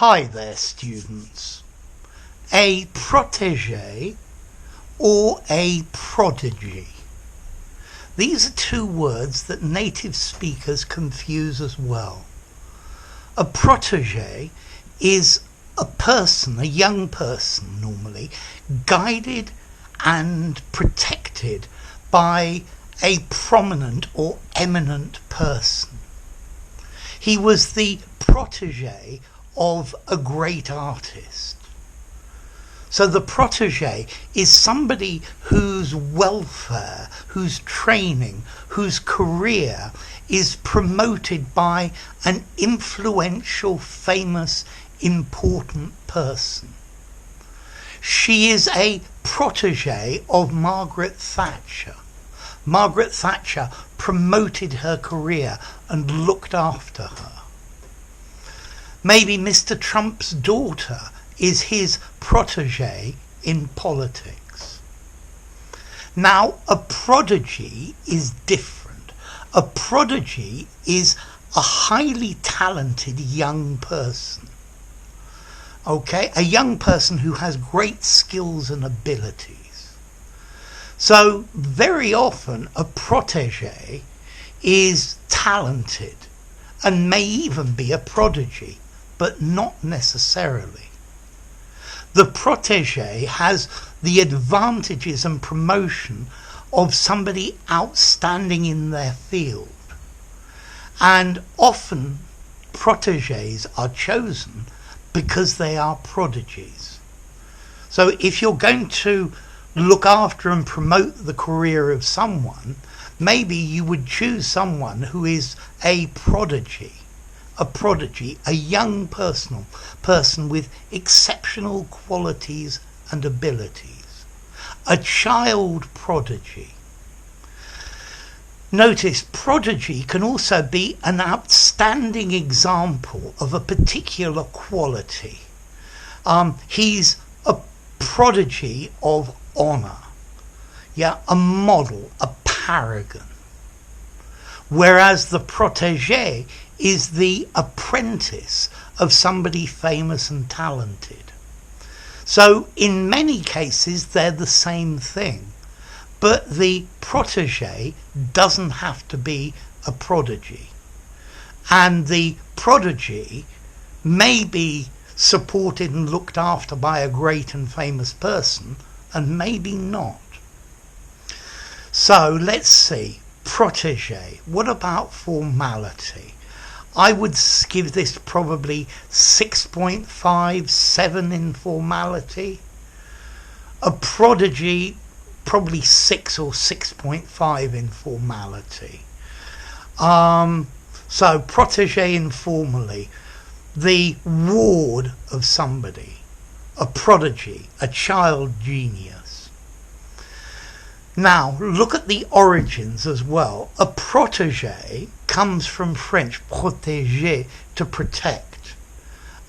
Hi there, students. A protege or a prodigy. These are two words that native speakers confuse as well. A protege is a person, a young person normally, guided and protected by a prominent or eminent person. He was the protege of a great artist. So the protege is somebody whose welfare, whose training, whose career is promoted by an influential, famous, important person. She is a protege of Margaret Thatcher. Margaret Thatcher promoted her career and looked after her. Maybe Mr. Trump's daughter is his protege in politics. Now, a prodigy is different. A prodigy is a highly talented young person. Okay, a young person who has great skills and abilities. So very often a protege is talented and may even be a prodigy, but not necessarily. The protege has the advantages and promotion of somebody outstanding in their field. And often proteges are chosen because they are prodigies. So if you're going to look after and promote the career of someone, maybe you would choose someone who is a prodigy, a young person with exceptional qualities and abilities, a child prodigy. Notice, prodigy can also be an outstanding example of a particular quality. He's a prodigy of honour, a model, a paragon. Whereas the protege is the apprentice of somebody famous and talented. So in many cases they're the same thing. But the protege doesn't have to be a prodigy. And the prodigy may be supported and looked after by a great and famous person, and maybe not. So let's see. Protege. What about formality? I would give this probably 6.5, 7 in formality. A prodigy, probably 6 or 6.5 in formality. So protege informally, the ward of somebody, a prodigy, a child genius. Now look at the origins as well. A protege comes from French protéger, to protect,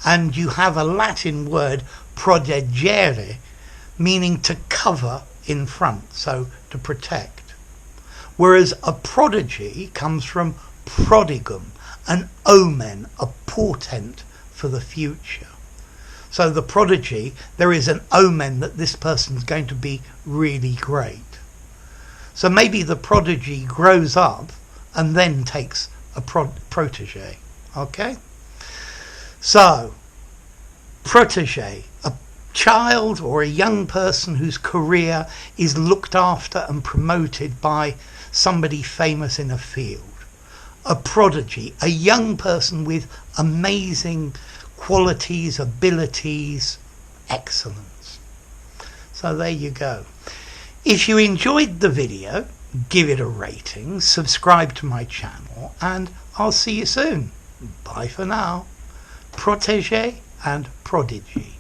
and you have a Latin word protegere, meaning to cover in front, so to protect. Whereas a prodigy comes from prodigum, an omen, a portent for the future. So the prodigy, there is an omen that this person's going to be really great. So maybe the prodigy grows up and then takes a protege. Okay? So, protege, a child or a young person whose career is looked after and promoted by somebody famous in a field. A prodigy, a young person with amazing qualities, abilities, excellence. So there you go. If you enjoyed the video, give it a rating, subscribe to my channel, and I'll see you soon. Bye for now. Protege and prodigy.